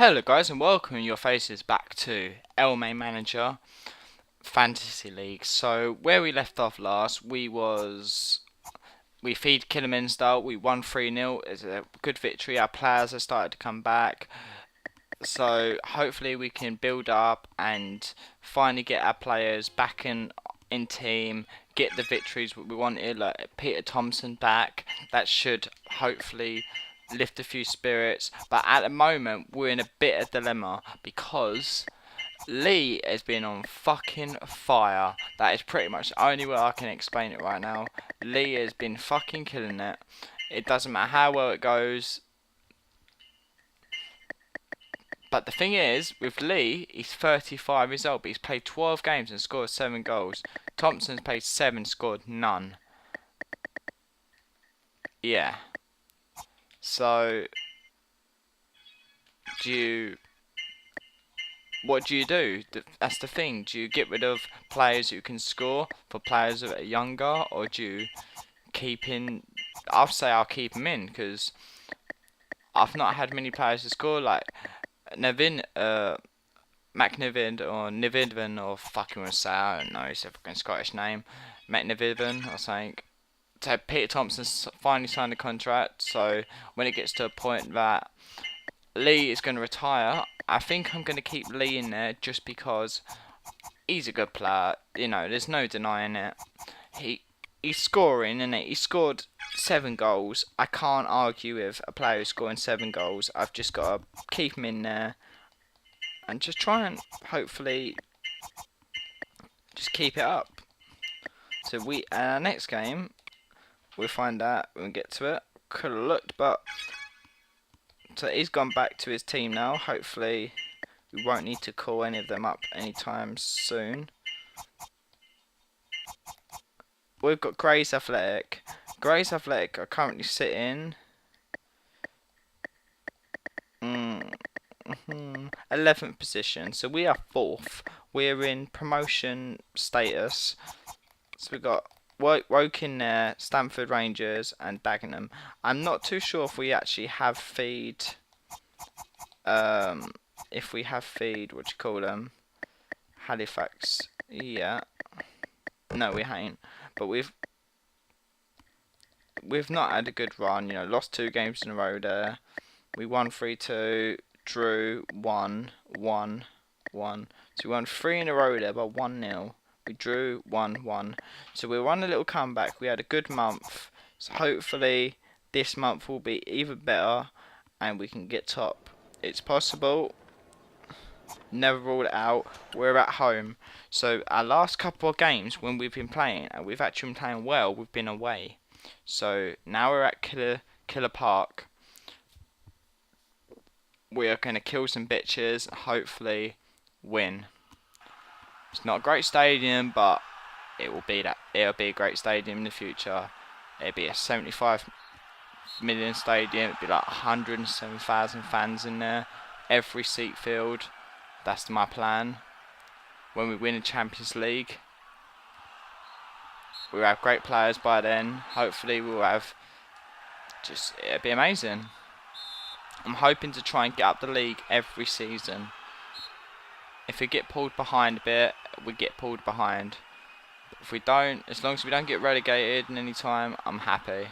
Hello guys and welcome your faces back to LMA Manager Fantasy League. So where we left off last, we feed Kilimanjaro, we won 3-0. It's a good victory. Our players have started to come back. So hopefully we can build up and finally get our players back in team, get the victories we wanted, like Peter Thompson back. That should hopefully lift a few spirits. But at the moment we're in a bit of dilemma because Lee has been on fucking fire. That is pretty much the only way I can explain it right now. Lee has been fucking killing it. It doesn't matter how well it goes. But the thing is, with Lee, he's 35 years old, but he's played 12 games and scored 7 goals. Thompson's played 7, scored none. Yeah. So, what do you do? That's the thing. Do you get rid of players who can score for players that are younger, or do you keep in? I'll say I'll keep him in because I've not had many players to score like Nevin, McNiven or Nividvan or fucking want to say, I don't know, it's a fucking Scottish name, McNividvan or something. So Peter Thompson's finally signed a contract, so when it gets to a point that Lee is going to retire, I think I'm going to keep Lee in there just because he's a good player, you know, there's no denying it. He's scoring, and he scored 7 goals. I can't argue with a player who's scoring 7 goals. I've just got to keep him in there and just try and hopefully just keep it up. So our next game, we'll find out when we get to it. Could have looked, but so he's gone back to his team now. Hopefully we won't need to call any of them up anytime soon. We've got Grays Athletic. Grays Athletic are currently sitting 11th position, so we are 4th. We're in promotion status. So we've got Woking there, Stamford Rangers and Dagenham. I'm not too sure if we actually have feed. If we have feed, what do you call them? Halifax. Yeah. No, we ain't. But we've not had a good run. You know, lost 2 games in a row there. We won 3-2, drew 1-1. So we won 3 in a row there by 1-0. We drew 1-1. So we won a little comeback. We had a good month. So hopefully this month will be even better and we can get top. It's possible. Never rule it out. We're at home. So our last couple of games when we've been playing, and we've actually been playing well, we've been away. So now we're at Killer Park. We are going to kill some bitches and hopefully win. It's not a great stadium, but it'll be a great stadium in the future. It'll be a 75 million stadium. It'll be like 107,000 fans in there. Every seat filled. That's my plan. When we win a Champions League, we'll have great players by then. Hopefully we'll have it'll be amazing. I'm hoping to try and get up the league every season. If we get pulled behind a bit, we get pulled behind. But if we don't, as long as we don't get relegated in any time, I'm happy.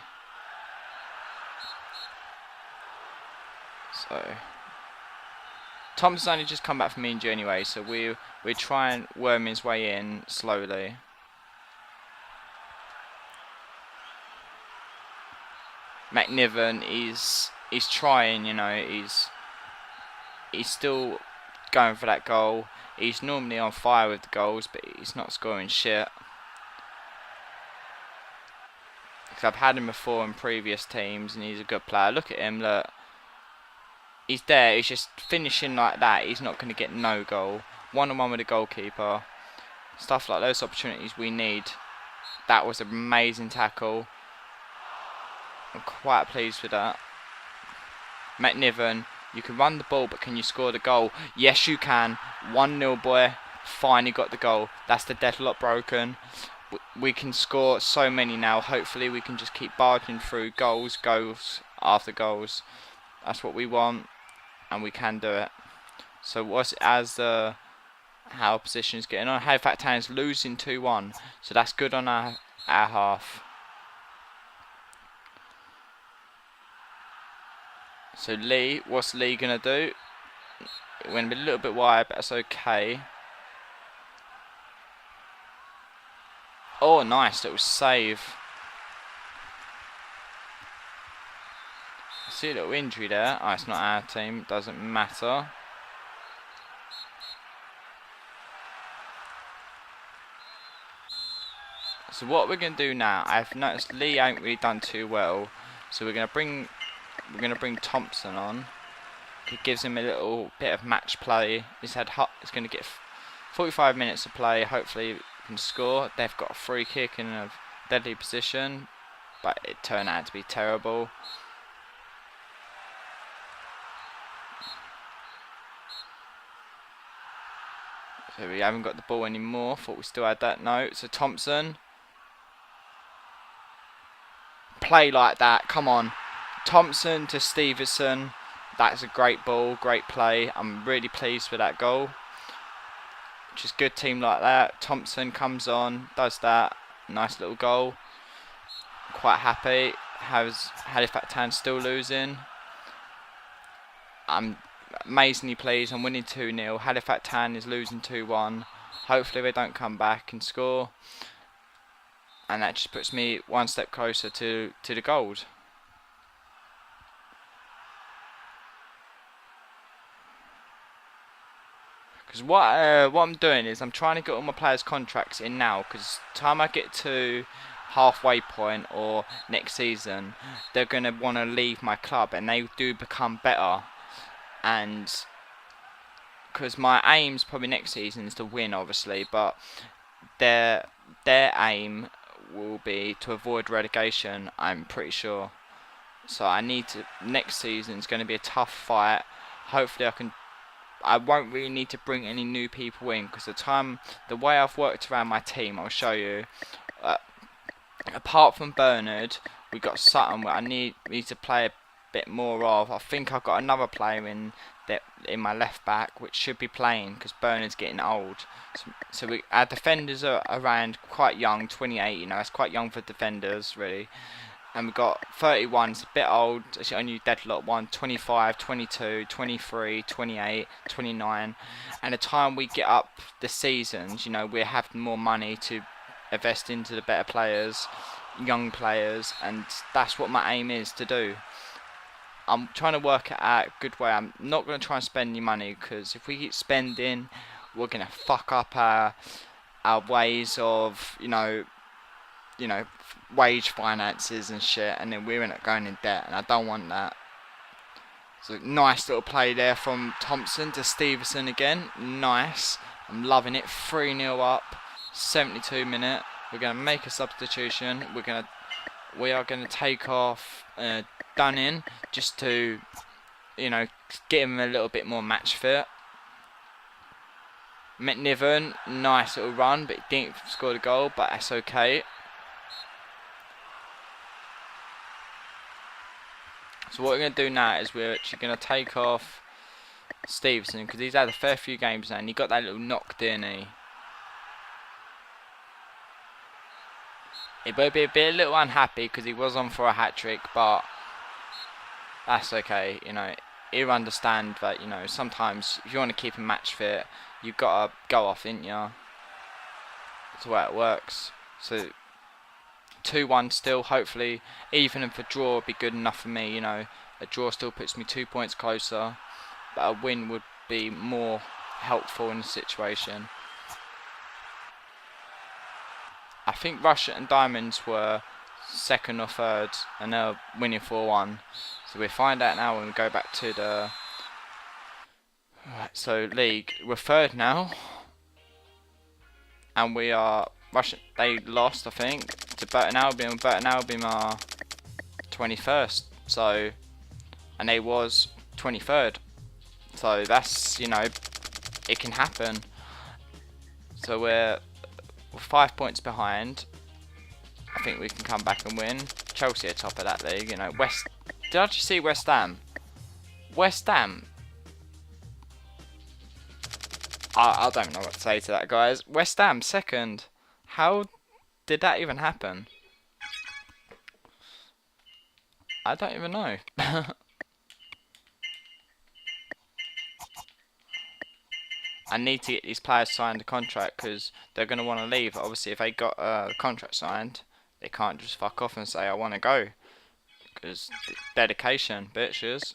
So Tom's only just come back from injury anyway, so we're trying to worm his way in slowly. McNiven is trying, you know, he's still going for that goal. He's normally on fire with the goals, but he's not scoring shit. Because I've had him before in previous teams, and he's a good player. Look at him, look. He's there, he's just finishing like that. He's not going to get no goal. 1-on-1 with the goalkeeper. Stuff like those opportunities we need. That was an amazing tackle. I'm quite pleased with that. McNiven, you can run the ball, but can you score the goal? Yes, you can. 1-0, boy. Finally got the goal. That's the deadlock broken. We can score so many now. Hopefully we can just keep barging through goals after goals. That's what we want. and we can do it. So what's as the how position is getting on? Halifax Town is losing 2-1, so that's good on our half. So Lee, what's Lee gonna do? It went a little bit wide, but that's okay. Oh, nice little save. See a little injury there. Oh, it's not our team. Doesn't matter. So what we're gonna do now? I've noticed Lee ain't really done too well, so we're gonna bring Thompson on. It gives him a little bit of match play. He's gonna get 45 minutes of play. Hopefully, he can score. They've got a free kick in a deadly position, but it turned out to be terrible. So we haven't got the ball anymore. Thought we still had that. No. So Thompson. Play like that. Come on. Thompson to Stevenson. That's a great ball. Great play. I'm really pleased with that goal. Just good team like that. Thompson comes on. Does that. Nice little goal. Quite happy. Halifax Town still losing. I'm amazingly pleased. I'm winning 2-0. Halifax Town is losing 2-1. Hopefully they don't come back and score. And that just puts me one step closer to the gold. Because what I'm doing is I'm trying to get all my players' contracts in now. Because time I get to halfway point or next season, they're going to want to leave my club, and they do become better. And because my aim's probably next season is to win, obviously, but their aim will be to avoid relegation, I'm pretty sure. So I need to. Next season is going to be a tough fight. Hopefully I won't really need to bring any new people in, because the way I've worked around my team, I'll show you. Apart from Bernard, we got Sutton where I need to play a bit more of. I think I've got another player in my left back which should be playing, because Bernard's getting old. So our defenders are around quite young, 28. You know, it's quite young for defenders really. And we've got 31, it's a bit old. It's only deadlock one, 25, 22, 23, 28, 29. And the time we get up the seasons, you know, we're having more money to invest into the better players, young players, and that's what my aim is to do. I'm trying to work it out a good way. I'm not going to try and spend any money, because if we keep spending, we're going to fuck up our ways of, you know, wage finances and shit, and then we're going in debt, and I don't want that. So nice little play there from Thompson to Stevenson again. Nice. I'm loving it. 3-0 up. 72 minute. We're going to make a substitution. We are going to take off Dunning just to, you know, get him a little bit more match fit. McNiven, nice little run, but he didn't score the goal, but that's okay. So what we're going to do now is we're actually going to take off Stevenson, because he's had a fair few games now, and he got that little knock, didn't he? He will be a little unhappy because he was on for a hat-trick, but that's okay, you know. He'll understand that, you know, sometimes if you want to keep a match fit, you've got to go off, ain't you? That's the way it works. So 2-1 still, hopefully, even if a draw would be good enough for me, you know. A draw still puts me 2 points closer, but a win would be more helpful in the situation. I think Russia and Diamonds were second or third, and they're winning 4-1. So we'll find out now when we go back to the... Right, so league, we're third now. And we are... Russia, they lost, I think, to Burton Albion. Burton Albion are 21st. So, and they was 23rd. So that's, you know, it can happen. So we're 5 points behind. I think we can come back and win. Chelsea are top of that league, you know. Did I just see West Ham? West Ham I don't know what to say to that, guys. West Ham second. How did that even happen? I don't even know. I need to get these players signed a contract because they're going to want to leave. Obviously, if they got a contract signed, they can't just fuck off and say, I want to go. Because dedication, bitches.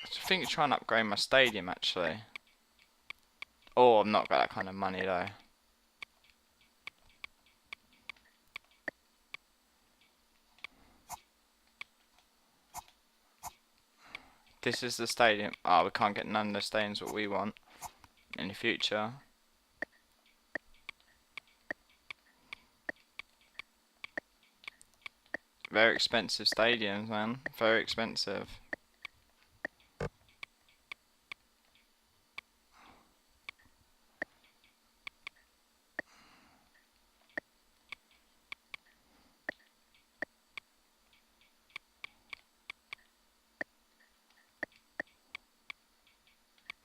I think I'm trying to upgrade my stadium, actually. Oh, I've not got that kind of money, though. This is the stadium. Oh, we can't get none of the stadiums what we want in the future. Very expensive stadiums, man. Very expensive.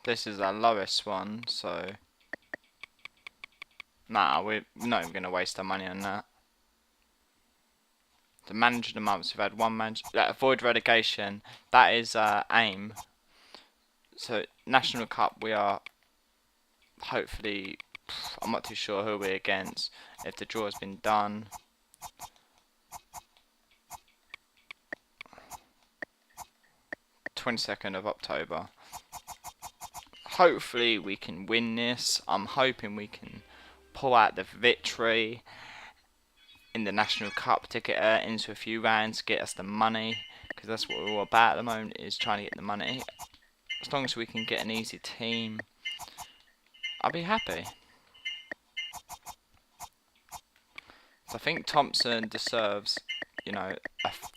This is our lowest one, so... Nah, we're not even going to waste our money on that. The manager of the month, we've had one manager... avoid relegation, that is our aim. So, National Cup, we are... Hopefully... I'm not too sure who we're against. If the draw has been done... 22nd of October. Hopefully we can win this. I'm hoping we can pull out the victory in the National Cup to get into a few rounds, get us the money, because that's what we're all about at the moment, is trying to get the money. As long as we can get an easy team, I'll be happy. So I think Thompson deserves, you know,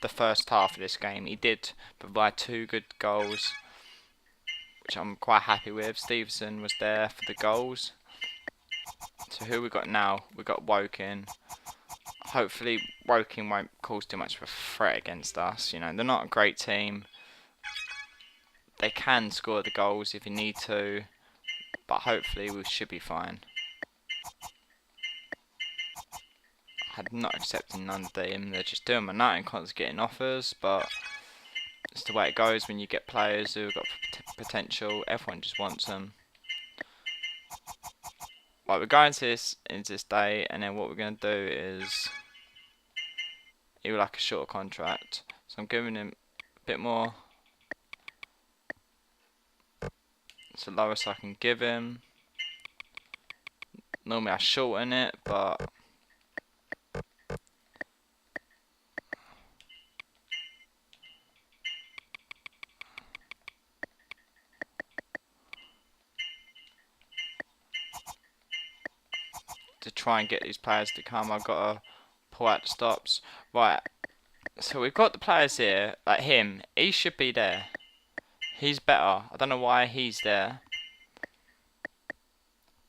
the first half of this game. He did provide 2 good goals, which I'm quite happy with. Stevenson was there for the goals. So who we got now? We got Woking. Hopefully Woking won't cause too much of a threat against us. You know, they're not a great team. They can score the goals if you need to, but hopefully we should be fine. I'm not accepting none of them. They're just doing my nut and constantly getting offers, but it's the way it goes when you get players who've got potential. Everyone just wants them. Right, we're going to this day, and then what we're going to do is he would like a shorter contract, so I'm giving him a bit more. It's the lowest I can give him. Normally I shorten it, but to try and get these players to come, I've got to pull out the stops. Right, so we've got the players here, like him, he should be there. He's better. I don't know why he's there.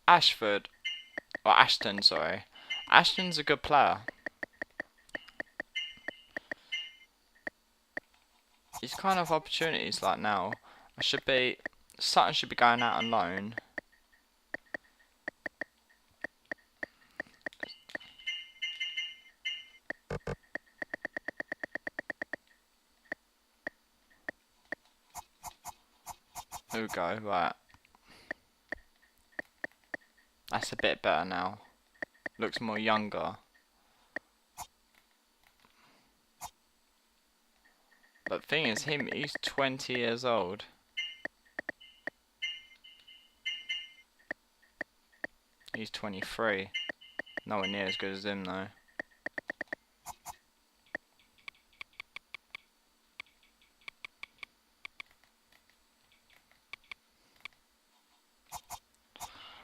Ashford, or Ashton, sorry. Ashton's a good player. He's kind of opportunities like now. Sutton should be going out on loan. There we go, right. That's a bit better now. Looks more younger. But the thing is, he's 20 years old. He's 23. Nowhere near as good as him though.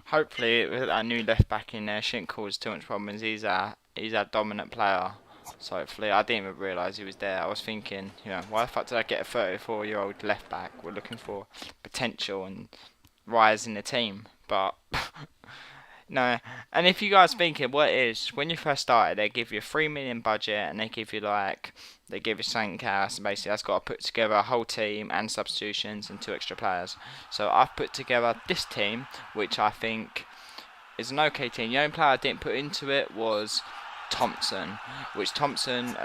Hopefully, with that new left back in there, shouldn't cause too much problems. He's our dominant player. So hopefully, I didn't even realise he was there. I was thinking, you know, why the fuck did I get a 34-year-old left back? We're looking for potential and rise in the team, but No, and if you guys thinking what it is, when you first started, they give you a 3 million budget, and they give you like, they give you something else, and basically that's got to put together a whole team and substitutions and 2 extra players. So I've put together this team, which I think is an okay team. The only player I didn't put into it was Thompson, which Thompson,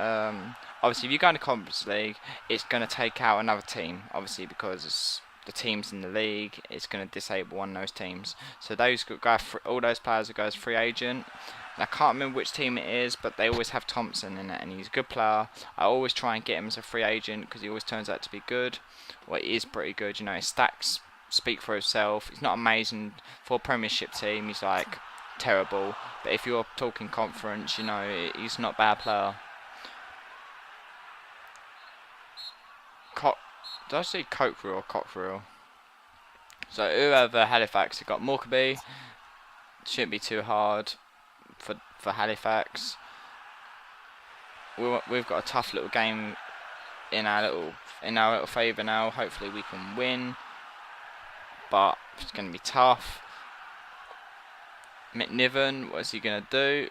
obviously if you go in the Conference League, it's going to take out another team, obviously because it's the teams in the league, it's going to disable one of those teams. So those guys, all those players will go as free agent. And I can't remember which team it is, but they always have Thompson in it, and he's a good player. I always try and get him as a free agent because he always turns out to be good. Well, he is pretty good. You know, his stacks speak for himself. He's not amazing for a Premiership team. He's like terrible, but if you're talking conference, you know, he's not a bad player. Did I say Cockerel or Cockerel? So whoever Halifax, you've got Morecambe. Shouldn't be too hard for Halifax. We've got a tough little game in our little favour now. Hopefully we can win, but it's going to be tough. McNiven, what is he going to do?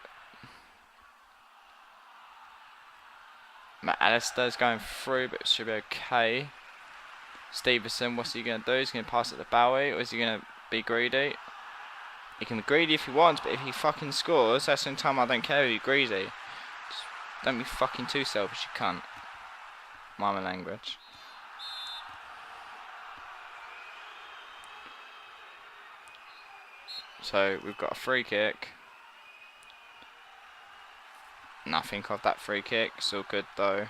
McAllister's going through, but it should be okay. Stevenson, what's he going to do? He's going to pass it to Bowie, or is he going to be greedy? He can be greedy if he wants, but if he fucking scores, that's the time I don't care if he's greedy. Just don't be fucking too selfish, you cunt. Mind my language. So we've got a free kick. Nothing of that free kick. It's all good though.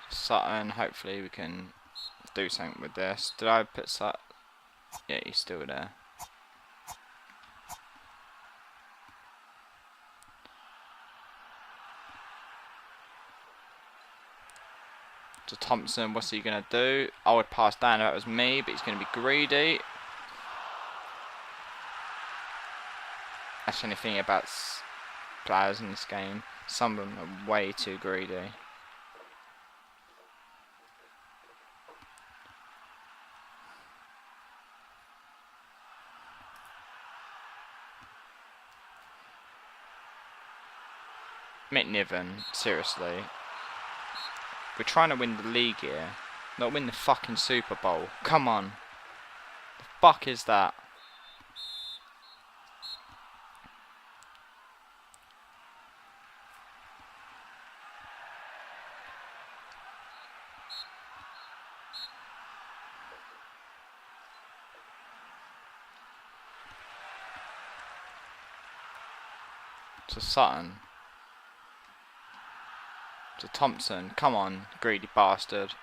Sutton, hopefully we can do something with this. Did I put Sutton? Yeah, he's still there. To Thompson, what's he going to do? I would pass down if that was me, but he's going to be greedy. That's the only thing about players in this game. Some of them are way too greedy. McNiven, seriously. We're trying to win the league here, not win the fucking Super Bowl. Come on. The fuck is that? To Sutton. To Thompson. Come on, greedy bastard.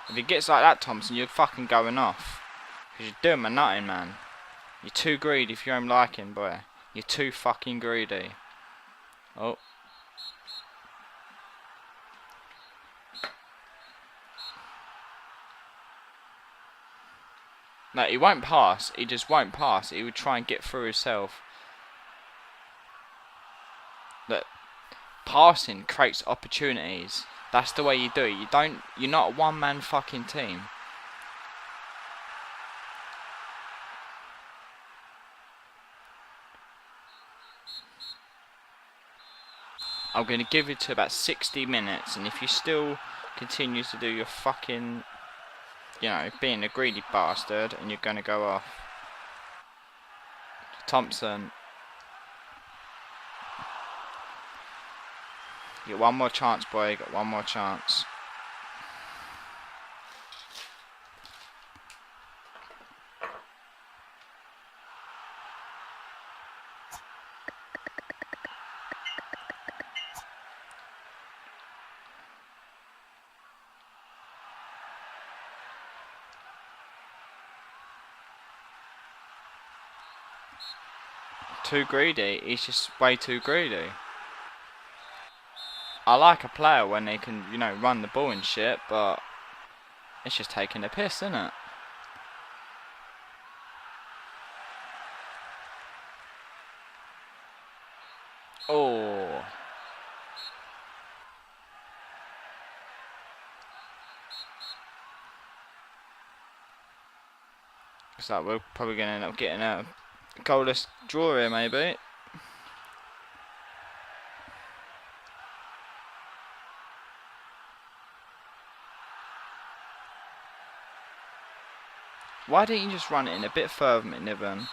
If he gets like that, Thompson, you're fucking going off. Because you're doing my nutting, man. You're too greedy for your own liking, boy. You're too fucking greedy. Oh. No, he won't pass. He just won't pass. He would try and get through himself. Look, passing creates opportunities. That's the way you do it. You're not a one-man fucking team. I'm going to give it to about 60 minutes, and if you still continue to do your fucking, you know, being a greedy bastard, and you're going to go off. Thompson. You got one more chance, boy. You got one more chance. Too greedy. He's just way too greedy. I like a player when they can, you know, run the ball and shit, but it's just taking a piss, isn't it? Oh. Looks like we're probably going to end up getting a goalless draw here, maybe. Why didn't you just run it in a bit further, McNiven?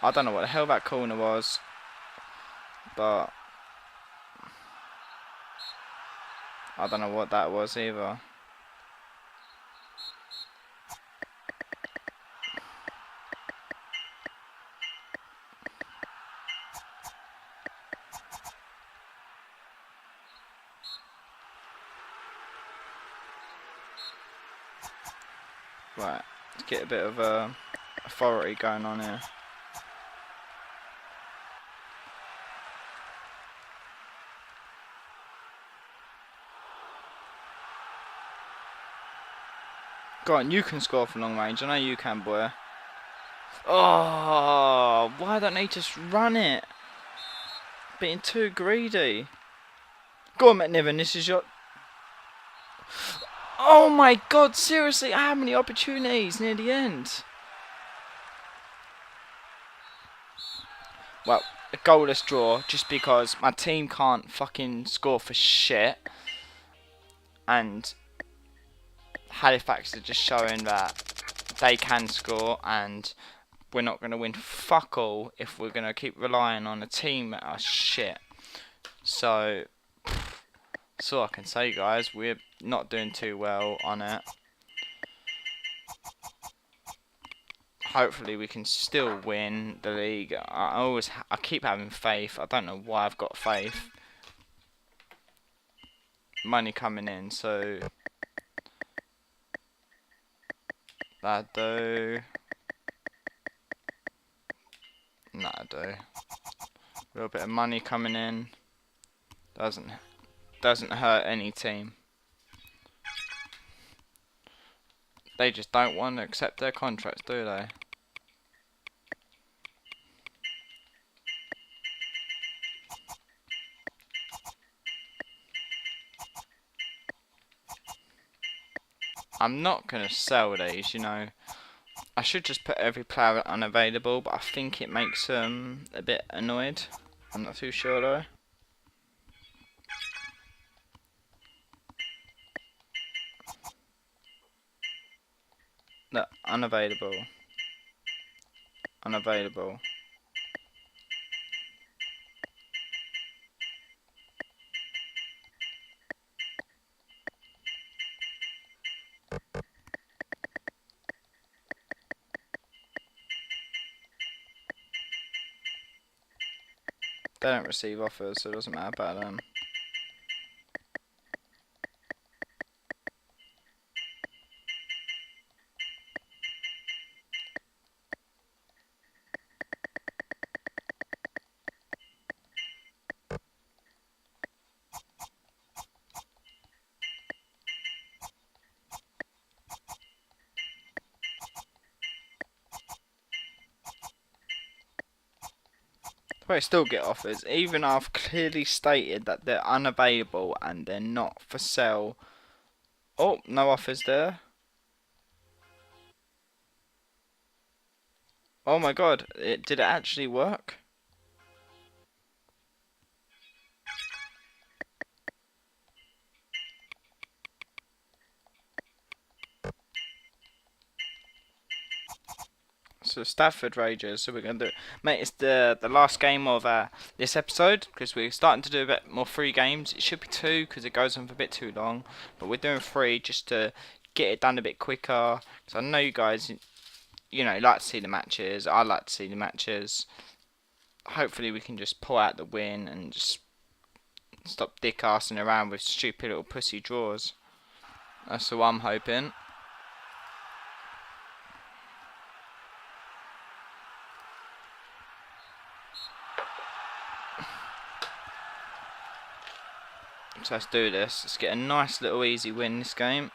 I don't know what the hell that corner was, but I don't know what that was either. Right, let's get a bit of authority going on here. Go on, you can score from long range. I know you can, boy. Oh, why don't they just run it? Being too greedy. Go on, McNiven, this is your... Oh my god, seriously, how many opportunities near the end? Well, a goalless draw just because my team can't fucking score for shit. And Halifax are just showing that they can score, and we're not going to win fuck all if we're going to keep relying on a team that are shit. So, that's all I can say, guys. We're not doing too well on it. Hopefully we can still win the league. I keep having faith. I don't know why I've got faith. Money coming in, so that do. That do. A little bit of money coming in. Doesn't hurt any team. They just don't want to accept their contracts, do they? I'm not going to sell these, you know. I should just put every player unavailable, but I think it makes them a bit annoyed. I'm not too sure though. Look, unavailable. Unavailable. They don't receive offers, so it doesn't matter about them. They still get offers, even I've clearly stated that they're unavailable and they're not for sale. Oh, no offers there. Oh my god, did it actually work? So Stafford Rangers, so we're going to do... Mate, it's the last game of this episode, because we're starting to do a bit more free games. It should be 2, because it goes on for a bit too long. But we're doing 3 just to get it done a bit quicker. Because I know you guys, you know, like to see the matches. I like to see the matches. Hopefully we can just pull out the win and just stop dick-arsing around with stupid little pussy draws. That's what I'm hoping. So let's do this. Let's get a nice little easy win this game.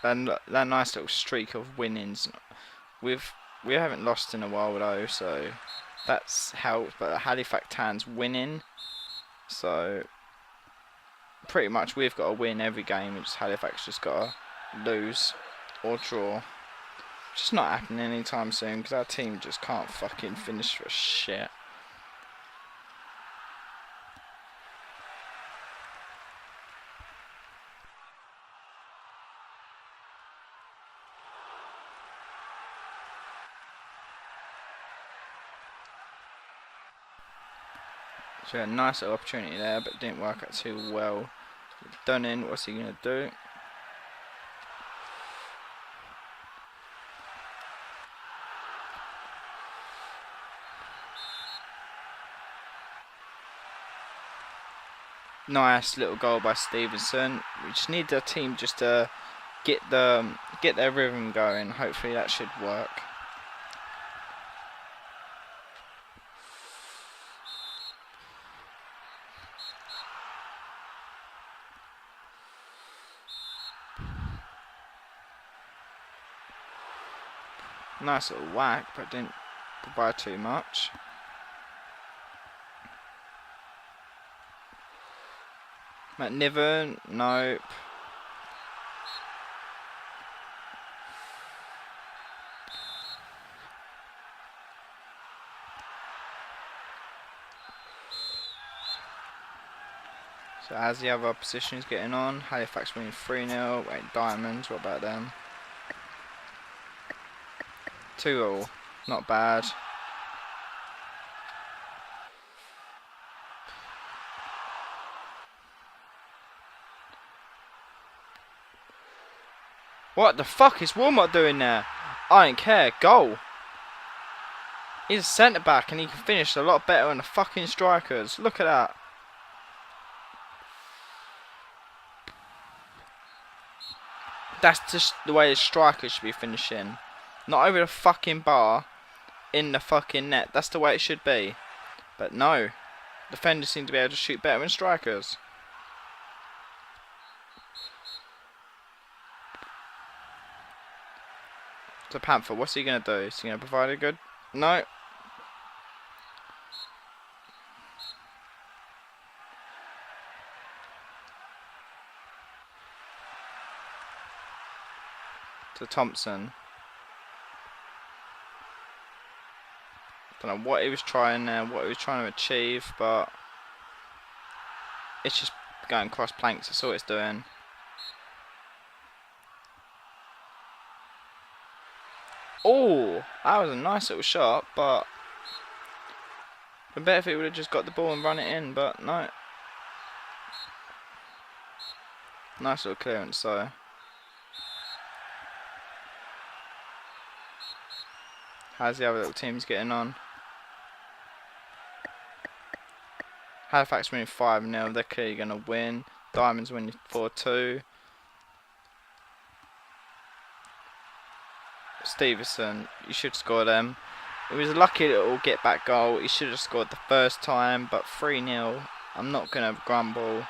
that nice little streak of winnings. We haven't lost in a while though, so that's helped. But Halifax Town's winning, so pretty much we've got to win every game. It's Halifax just got to lose or draw. Just not happening anytime soon because our team just can't fucking finish for shit. So a nice little opportunity there, but didn't work out too well. Dunning, what's he gonna do? Nice little goal by Stevenson. We just need the team just to get their rhythm going. Hopefully that should work. Nice little whack, but didn't provide too much. McNiven, nope. So as the other opposition is getting on, Halifax winning 3-0. Wait, Diamonds, what about them? 2-2, not bad. What the fuck is Wilmot doing there? I don't care, goal. He's a centre back and he can finish a lot better than the fucking strikers. Look at that. That's just the way the strikers should be finishing. Not over the fucking bar, in the fucking net. That's the way it should be. But no. Defenders seem to be able to shoot better than strikers. So Panther, what's he going to do? Is he going to provide a good... No. To Thompson. Don't know what he was trying there, what he was trying to achieve, but it's just going cross planks. That's all it's doing. Oh, that was a nice little shot, but I bet if he would have just got the ball and run it in, but no. Nice little clearance, so. How's the other little teams getting on? Halifax winning 5-0, they're clearly going to win. Diamonds winning 4-2. Stevenson, you should score them. It was a lucky little get back goal. He should have scored the first time, but 3-0. I'm not going to grumble.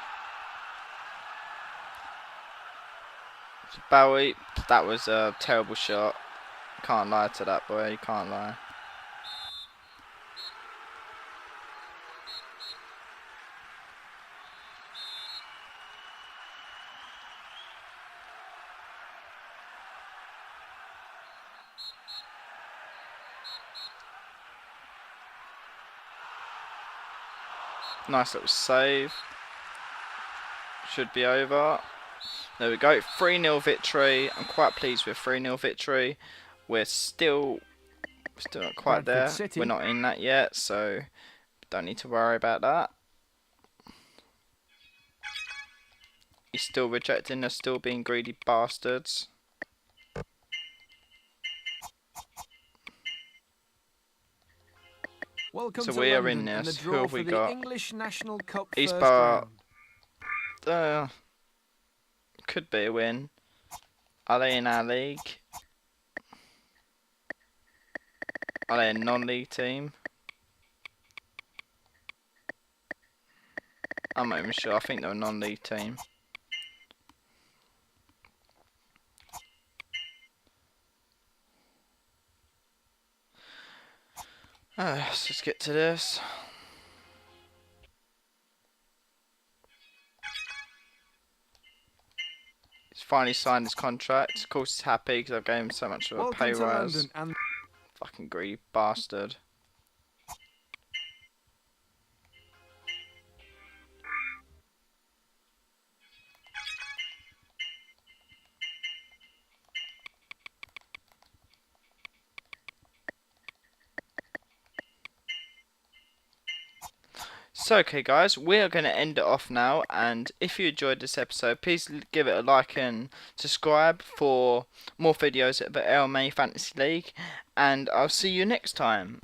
Bowie, that was a terrible shot. Can't lie to that boy, you can't lie. Nice little save. Should be over. There we go. 3-0 victory. I'm quite pleased with 3-0 victory. We're still not quite there. We're not in that yet, so don't need to worry about that. He's still rejecting us, still being greedy bastards. Welcome So to we are London in this. the Who draw have we for got? The English National Cup East first Bar. round. Could be a win. Are they in our league? Are they a non-league team? I'm not even sure. I think they're a non-league team. Let's just get to this. He's finally signed his contract. Of course, he's happy because I've given him so much of a pay Welcome to rise. London and Fucking greedy bastard. So okay guys, we are going to end it off now, and if you enjoyed this episode, please give it a like and subscribe for more videos about LMA Fantasy League, and I'll see you next time.